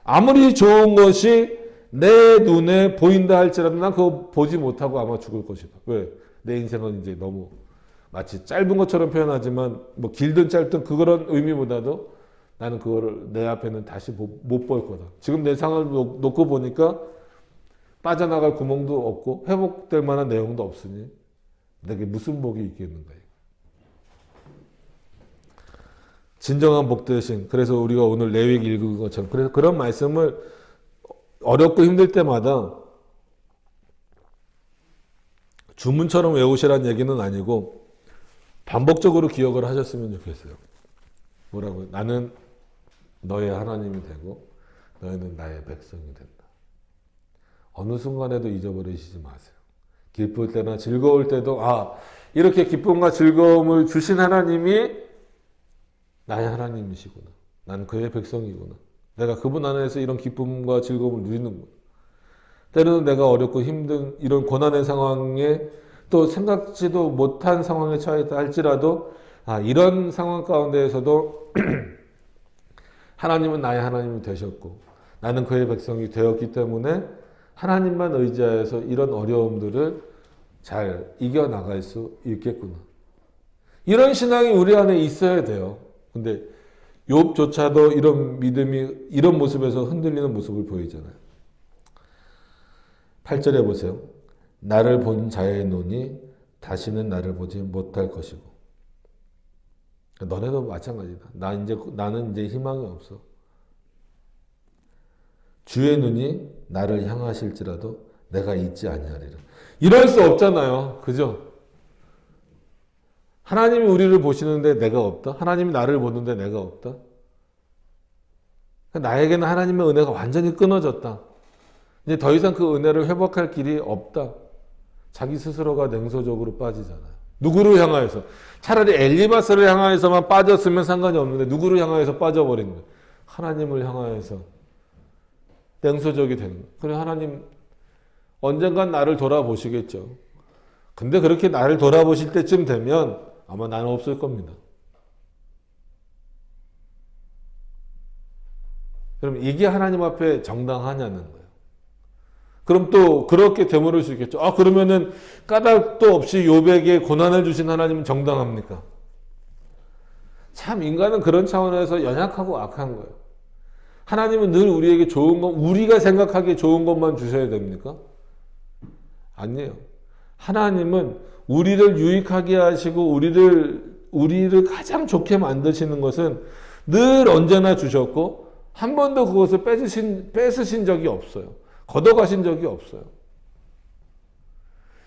아무리 좋은 것이 내 눈에 보인다 할지라도 난 그거 보지 못하고 아마 죽을 것이다. 왜? 내 인생은 이제 너무 마치 짧은 것처럼 표현하지만 뭐 길든 짧든 그런 의미보다도 나는 그거를 내 앞에는 다시 못 볼 거다. 지금 내 상황을 놓고 보니까 빠져나갈 구멍도 없고 회복될 만한 내용도 없으니 내게 무슨 복이 있겠는가. 진정한 복 대신, 그래서 우리가 오늘 레위기 읽은 것처럼 그래서 그런 말씀을 어렵고 힘들 때마다 주문처럼 외우시라는 얘기는 아니고 반복적으로 기억을 하셨으면 좋겠어요. 뭐라고요? 나는 너의 하나님이 되고 너희는 나의 백성이 된다. 어느 순간에도 잊어버리시지 마세요. 기쁠 때나 즐거울 때도 이렇게 기쁨과 즐거움을 주신 하나님이 나의 하나님이시구나. 난 그의 백성이구나. 내가 그분 안에서 이런 기쁨과 즐거움을 누리는구나. 때로는 내가 어렵고 힘든 이런 고난의 상황에 또 생각지도 못한 상황에 처했다 할지라도 이런 상황 가운데에서도 하나님은 나의 하나님이 되셨고 나는 그의 백성이 되었기 때문에 하나님만 의지하여서 이런 어려움들을 잘 이겨나갈 수 있겠구나. 이런 신앙이 우리 안에 있어야 돼요. 근데 욥조차도 이런 믿음이 이런 모습에서 흔들리는 모습을 보이잖아요. 8절에 보세요. 나를 본 자의 눈이 다시는 나를 보지 못할 것이고. 너네도 마찬가지다. 나는 이제 희망이 없어. 주의 눈이 나를 향하실지라도 내가 잊지 아니하리라. 이럴 수 없잖아요. 그죠? 하나님이 우리를 보시는데 내가 없다? 하나님이 나를 보는데 내가 없다? 나에게는 하나님의 은혜가 완전히 끊어졌다. 이제 더 이상 그 은혜를 회복할 길이 없다. 자기 스스로가 냉소적으로 빠지잖아요. 누구를 향하여서? 차라리 엘리바스를 향하여서만 빠졌으면 상관이 없는데 누구를 향하여서 빠져버린 거예요? 하나님을 향하여서 냉소적이 되는 거예요. 그래 하나님 언젠간 나를 돌아보시겠죠. 근데 그렇게 나를 돌아보실 때쯤 되면 아마 나는 없을 겁니다. 그럼 이게 하나님 앞에 정당하냐는 거예요. 그럼 또 그렇게 되물을 수 있겠죠. 그러면은 까닭도 없이 욥에게 고난을 주신 하나님은 정당합니까? 참 인간은 그런 차원에서 연약하고 악한 거예요. 하나님은 늘 우리에게 좋은 것, 우리가 생각하기에 좋은 것만 주셔야 됩니까? 아니에요. 하나님은 우리를 유익하게 하시고 우리를 가장 좋게 만드시는 것은 늘 언제나 주셨고 한 번도 그것을 뺏으신 적이 없어요. 걷어가신 적이 없어요.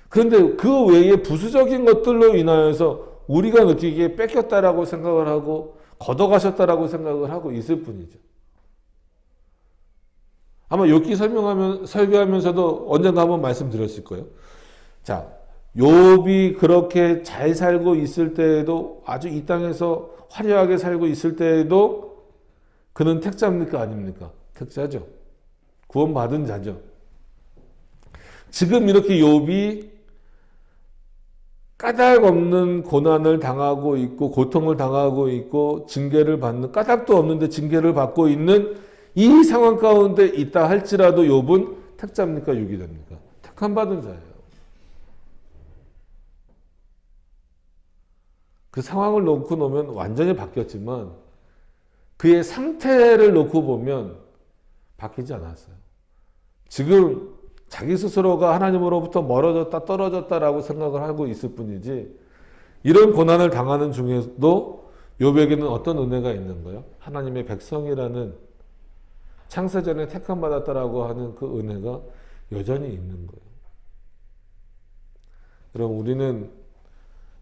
그런데 그 외에 부수적인 것들로 인하여서 우리가 느끼기에 뺏겼다라고 생각을 하고 걷어가셨다라고 생각을 하고 있을 뿐이죠. 아마 욥기 설교하면서도 언젠가 한번 말씀드렸을 거예요. 자, 욥이 그렇게 잘 살고 있을 때에도 아주 이 땅에서 화려하게 살고 있을 때에도 그는 택자입니까? 아닙니까? 택자죠. 구원받은 자죠. 지금 이렇게 욥이 까닭 없는 고난을 당하고 있고 고통을 당하고 있고 징계를 받는 까닭도 없는데 징계를 받고 있는 이 상황 가운데 있다 할지라도 욥은 택자입니까? 유기됩니까? 택함 받은 자예요. 그 상황을 놓고 놓으면 완전히 바뀌었지만 그의 상태를 놓고 보면 바뀌지 않았어요. 지금 자기 스스로가 하나님으로부터 멀어졌다 떨어졌다라고 생각을 하고 있을 뿐이지 이런 고난을 당하는 중에도 욥에게는 어떤 은혜가 있는 거예요? 하나님의 백성이라는 창세전에 택함 받았다라고 하는 그 은혜가 여전히 있는 거예요. 그럼 우리는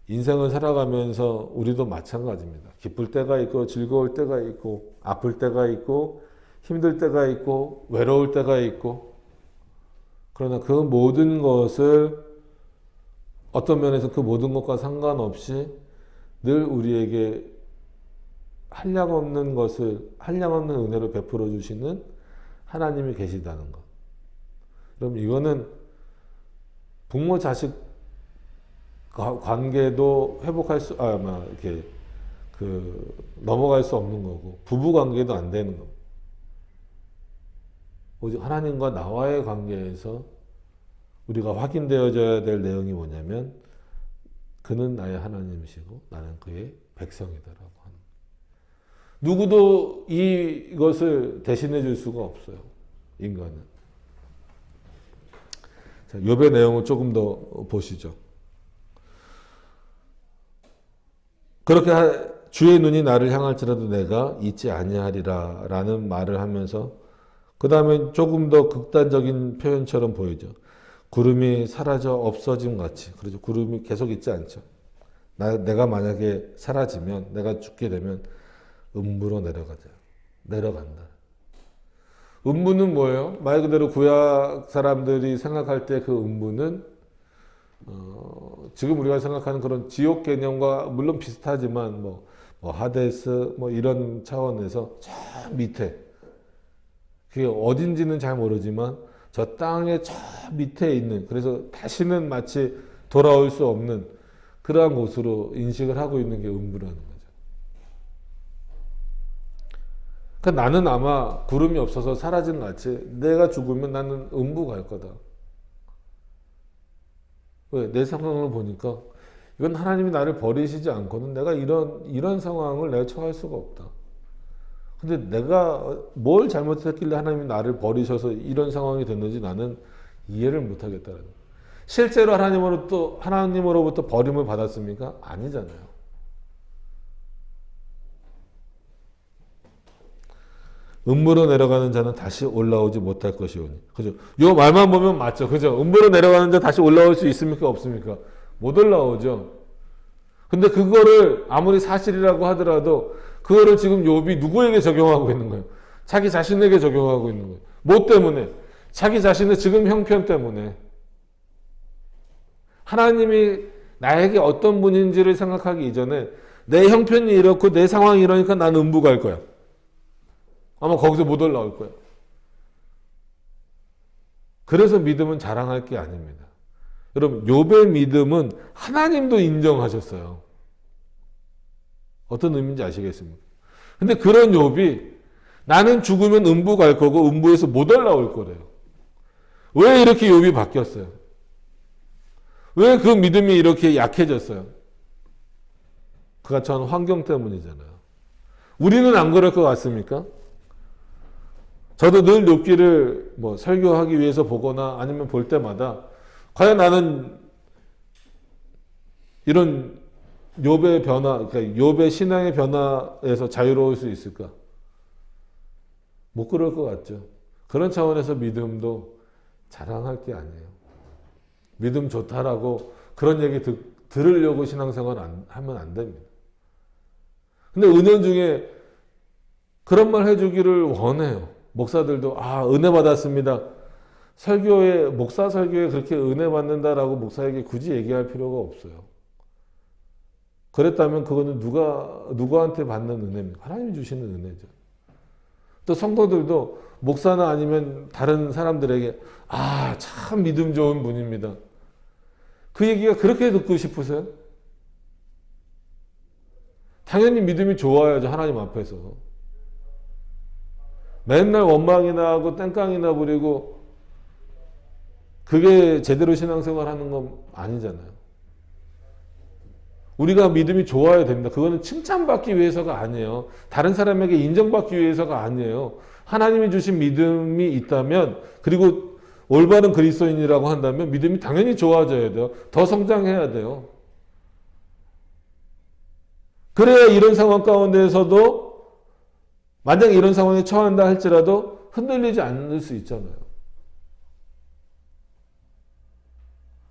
인생을 살아가면서 우리도 마찬가지입니다. 기쁠 때가 있고 즐거울 때가 있고 아플 때가 있고 힘들 때가 있고 외로울 때가 있고 그러나 그 모든 것을 어떤 면에서 그 모든 것과 상관없이 늘 우리에게 한량없는 은혜를 베풀어 주시는 하나님이 계시다는 것. 그럼 이거는 부모 자식 관계도 넘어갈 수 없는 거고 부부 관계도 안 되는 거고 오직 하나님과 나와의 관계에서 우리가 확인되어져야 될 내용이 뭐냐면 그는 나의 하나님이시고 나는 그의 백성이다라고 하는 누구도 이것을 대신해 줄 수가 없어요. 인간은. 자, 욥의 내용을 조금 더 보시죠. 그렇게 주의 눈이 나를 향할지라도 내가 잊지 아니하리라 라는 말을 하면서 그 다음에 조금 더 극단적인 표현처럼 보이죠. 구름이 사라져 없어짐 같이. 그렇죠. 구름이 계속 있지 않죠. 내가 만약에 사라지면, 내가 죽게 되면 음부로 내려간다. 음부는 뭐예요? 말 그대로 구약 사람들이 생각할 때 그 음부는 지금 우리가 생각하는 그런 지옥 개념과 물론 비슷하지만 하데스 이런 차원에서 저 밑에, 그게 어딘지는 잘 모르지만 저 땅의 저 밑에 있는, 그래서 다시는 마치 돌아올 수 없는 그러한 곳으로 인식을 하고 있는 게 음부라는 거죠. 그러니까 나는 아마 구름이 없어서 사라진 같이 내가 죽으면 나는 음부 갈 거다. 왜? 내 상황을 보니까 이건 하나님이 나를 버리시지 않고는 내가 이런 상황을 내가 처할 수가 없다. 근데 내가 뭘 잘못했길래 하나님이 나를 버리셔서 이런 상황이 됐는지 나는 이해를 못 하겠다는 거예요. 실제로 하나님으로부터 버림을 받았습니까? 아니잖아요. 음부로 내려가는 자는 다시 올라오지 못할 것이오니. 그죠? 요 말만 보면 맞죠. 그죠? 음부로 내려가는 자 다시 올라올 수 있습니까? 없습니까? 못 올라오죠. 근데 그거를 아무리 사실이라고 하더라도 그거를 지금 욥이 누구에게 적용하고 있는 거예요? 자기 자신에게 적용하고 있는 거예요. 뭐 때문에? 자기 자신의 지금 형편 때문에. 하나님이 나에게 어떤 분인지를 생각하기 이전에 내 형편이 이렇고 내 상황이 이러니까 나는 음부 갈 거야. 아마 거기서 못 올라올 거야. 그래서 믿음은 자랑할 게 아닙니다. 여러분, 욥의 믿음은 하나님도 인정하셨어요. 어떤 의미인지 아시겠습니까? 근데 그런 욥이 나는 죽으면 음부 갈 거고 음부에서 못 올라올 거래요. 왜 이렇게 욥이 바뀌었어요? 왜 그 믿음이 이렇게 약해졌어요? 그가 처한 환경 때문이잖아요. 우리는 안 그럴 것 같습니까? 저도 늘 욥기를 설교하기 위해서 보거나 아니면 볼 때마다 과연 나는 이런 욥의 변화, 그러니까 욥의 신앙의 변화에서 자유로울 수 있을까? 못 그럴 것 같죠. 그런 차원에서 믿음도 자랑할 게 아니에요. 믿음 좋다라고 그런 얘기 들으려고 신앙생활 하면 안 됩니다. 근데 은연중에 그런 말 해주기를 원해요. 목사들도 은혜 받았습니다. 목사 설교에 그렇게 은혜 받는다라고 목사에게 굳이 얘기할 필요가 없어요. 그랬다면 그거는 누구한테 받는 은혜입니까? 하나님이 주시는 은혜죠. 또 성도들도 목사나 아니면 다른 사람들에게 참 믿음 좋은 분입니다. 그 얘기가 그렇게 듣고 싶으세요? 당연히 믿음이 좋아야죠. 하나님 앞에서. 맨날 원망이나 하고 땡깡이나 부리고 그게 제대로 신앙생활 하는 건 아니잖아요. 우리가 믿음이 좋아야 됩니다. 그거는 칭찬받기 위해서가 아니에요. 다른 사람에게 인정받기 위해서가 아니에요. 하나님이 주신 믿음이 있다면, 그리고 올바른 그리스도인이라고 한다면 믿음이 당연히 좋아져야 돼요. 더 성장해야 돼요. 그래야 이런 상황 가운데에서도 만약 이런 상황에 처한다 할지라도 흔들리지 않을 수 있잖아요.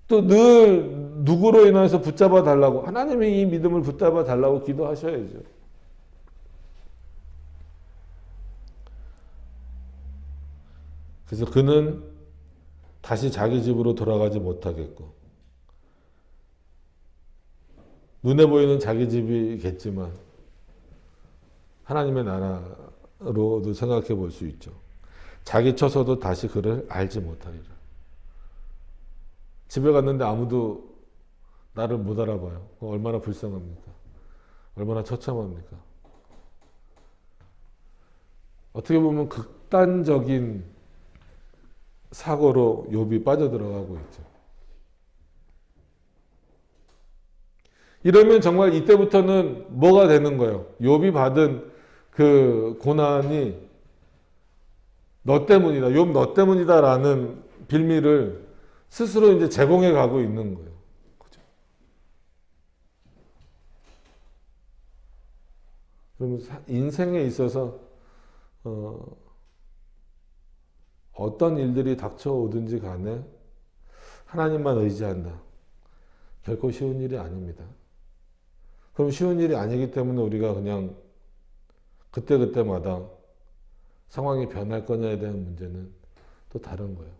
또 늘 누구로 인해서 붙잡아 달라고, 하나님이 이 믿음을 붙잡아 달라고 기도하셔야죠. 그래서 그는 다시 자기 집으로 돌아가지 못하겠고, 눈에 보이는 자기 집이겠지만 하나님의 나라로도 생각해 볼 수 있죠. 자기 처소도 다시 그를 알지 못하리라. 집에 갔는데 아무도 나를 못 알아봐요. 얼마나 불쌍합니까? 얼마나 처참합니까? 어떻게 보면 극단적인 사고로 욥이 빠져들어가고 있죠. 이러면 정말 이때부터는 뭐가 되는 거예요? 욥이 받은 그 고난이 너 때문이다. 욥 너 때문이다라는 빌미를 스스로 이제 제공해 가고 있는 거예요. 그죠? 그럼 인생에 있어서 어떤 일들이 닥쳐오든지 간에 하나님만 의지한다. 결코 쉬운 일이 아닙니다. 그럼 쉬운 일이 아니기 때문에 우리가 그냥 그때그때마다 상황이 변할 거냐에 대한 문제는 또 다른 거예요.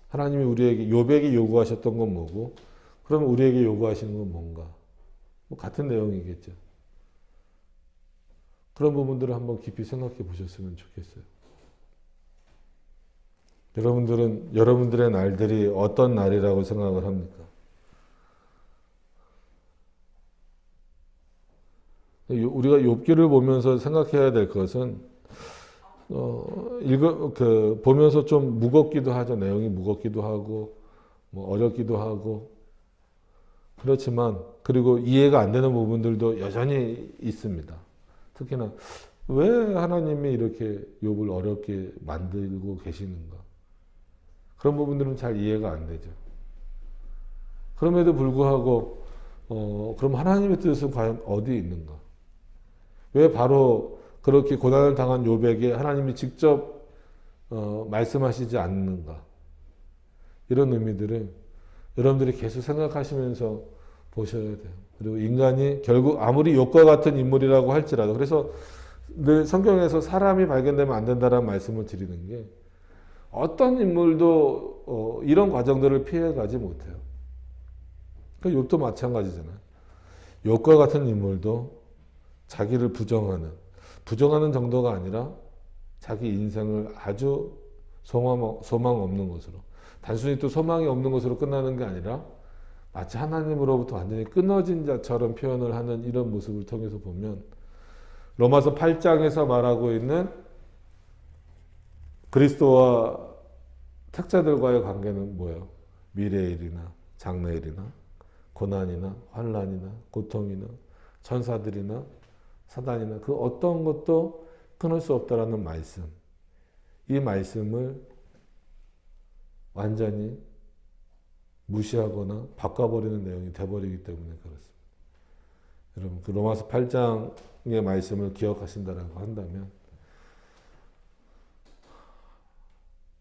하나님이 우리에게 욥에게 요구하셨던 건 뭐고, 그러면 우리에게 요구하시는 건 뭔가? 뭐 같은 내용이겠죠. 그런 부분들을 한번 깊이 생각해 보셨으면 좋겠어요. 여러분들은 여러분들의 날들이 어떤 날이라고 생각을 합니까? 우리가 욥기를 보면서 생각해야 될 것은 보면서 좀 무겁기도 하죠. 내용이 무겁기도 하고 뭐 어렵기도 하고 그렇지만 그리고 이해가 안 되는 부분들도 여전히 있습니다. 특히나 왜 하나님이 이렇게 욥을 어렵게 만들고 계시는가? 그런 부분들은 잘 이해가 안 되죠. 그럼에도 불구하고 그럼 하나님의 뜻은 과연 어디에 있는가? 왜 바로 그렇게 고난을 당한 욥에게 하나님이 직접 말씀하시지 않는가? 이런 의미들을 여러분들이 계속 생각하시면서 보셔야 돼요. 그리고 인간이 결국 아무리 욥과 같은 인물이라고 할지라도 그래서 늘 성경에서 사람이 발견되면 안 된다라는 말씀을 드리는 게 어떤 인물도 이런 과정들을 피해가지 못해요. 그러니까 욥도 마찬가지잖아요. 욥과 같은 인물도 자기를 부정하는 정도가 아니라 자기 인생을 아주 소망 없는 것으로 단순히 또 소망이 없는 것으로 끝나는 게 아니라 마치 하나님으로부터 완전히 끊어진 자처럼 표현을 하는 이런 모습을 통해서 보면 로마서 8장에서 말하고 있는 그리스도와 택자들과의 관계는 뭐예요? 미래의 일이나 장래의 일이나 고난이나 환난이나 고통이나 천사들이나 사단이나 그 어떤 것도 끊을 수 없다라는 말씀. 이 말씀을 완전히 무시하거나 바꿔버리는 내용이 돼버리기 때문에 그렇습니다. 여러분 그 로마서 8장의 말씀을 기억하신다라고 한다면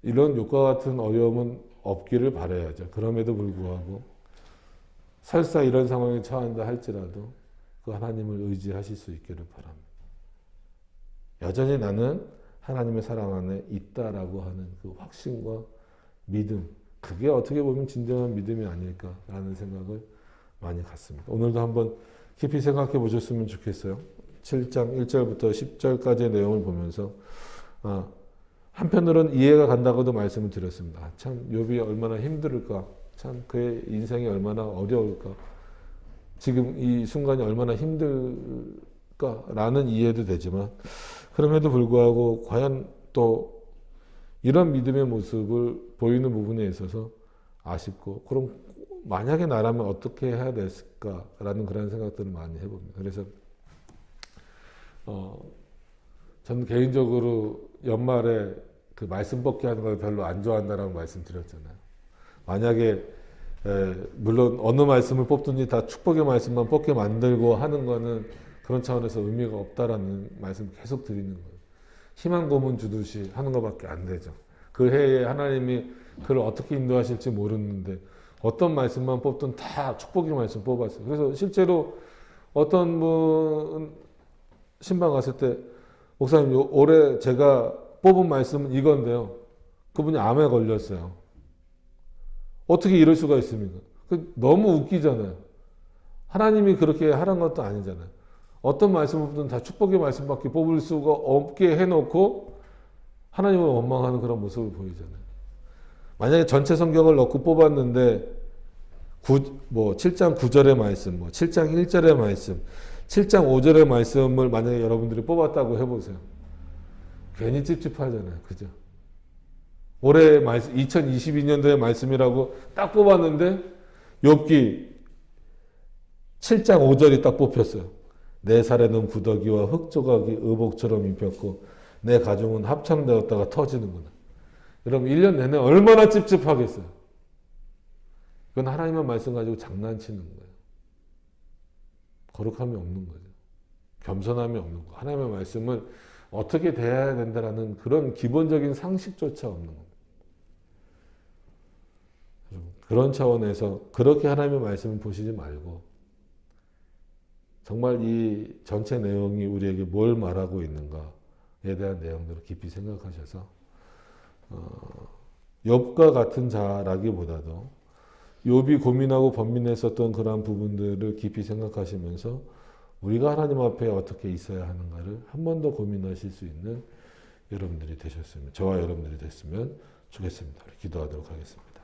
이런 욥과 같은 어려움은 없기를 바라야죠. 그럼에도 불구하고 설사 이런 상황에 처한다 할지라도 그 하나님을 의지하실 수 있기를 바랍니다. 여전히 나는 하나님의 사랑 안에 있다라고 하는 그 확신과 믿음, 그게 어떻게 보면 진정한 믿음이 아닐까라는 생각을 많이 갖습니다. 오늘도 한번 깊이 생각해 보셨으면 좋겠어요. 7장 1절부터 10절까지의 내용을 보면서 한편으로는 이해가 간다고도 말씀을 드렸습니다. 참 욥이 얼마나 힘들을까, 참 그의 인생이 얼마나 어려울까, 지금 이 순간이 얼마나 힘들까라는 이해도 되지만 그럼에도 불구하고 과연 또 이런 믿음의 모습을 보이는 부분에 있어서 아쉽고 그럼 만약에 나라면 어떻게 해야 됐을까라는 그런 생각들을 많이 해봅니다. 그래서 저는 개인적으로 연말에 그 말씀 뽑기 하는 걸 별로 안 좋아한다라고 말씀드렸잖아요. 만약에 물론 어느 말씀을 뽑든지 다 축복의 말씀만 뽑게 만들고 하는 거는 그런 차원에서 의미가 없다라는 말씀 계속 드리는 거예요. 희망 고문 주듯이 하는 것밖에 안 되죠. 그 해에 하나님이 그를 어떻게 인도하실지 모르는데 어떤 말씀만 뽑든 다 축복의 말씀 뽑았어요. 그래서 실제로 어떤 분 신방 갔을 때 목사님 올해 제가 뽑은 말씀은 이건데요. 그분이 암에 걸렸어요. 어떻게 이럴 수가 있습니까? 너무 웃기잖아요. 하나님이 그렇게 하라는 것도 아니잖아요. 어떤 말씀을 뽑든 다 축복의 말씀밖에 뽑을 수가 없게 해놓고 하나님을 원망하는 그런 모습을 보이잖아요. 만약에 전체 성경을 넣고 뽑았는데 7장 9절의 말씀, 7장 1절의 말씀, 7장 5절의 말씀을 만약에 여러분들이 뽑았다고 해보세요. 괜히 찝찝하잖아요. 그죠? 올해 말씀, 2022년도의 말씀이라고 딱 뽑았는데 욥기 7장 5절이 딱 뽑혔어요. 내 살에는 구더기와 흙조각이 의복처럼 입혔고 내 가죽은 합창되었다가 터지는구나. 여러분 1년 내내 얼마나 찝찝하겠어요. 이건 하나님의 말씀 가지고 장난치는 거예요. 거룩함이 없는 거죠. 겸손함이 없는 거. 하나님의 말씀을 어떻게 대해야 된다라는 그런 기본적인 상식조차 없는 겁니다. 그런 차원에서 그렇게 하나님의 말씀을 보시지 말고 정말 이 전체 내용이 우리에게 뭘 말하고 있는가에 대한 내용들을 깊이 생각하셔서 욥과 같은 자라기보다도 욥이 고민하고 번민했었던 그러한 부분들을 깊이 생각하시면서 우리가 하나님 앞에 어떻게 있어야 하는가를 한 번 더 고민하실 수 있는 여러분들이 되셨으면, 저와 여러분들이 됐으면 좋겠습니다. 기도하도록 하겠습니다.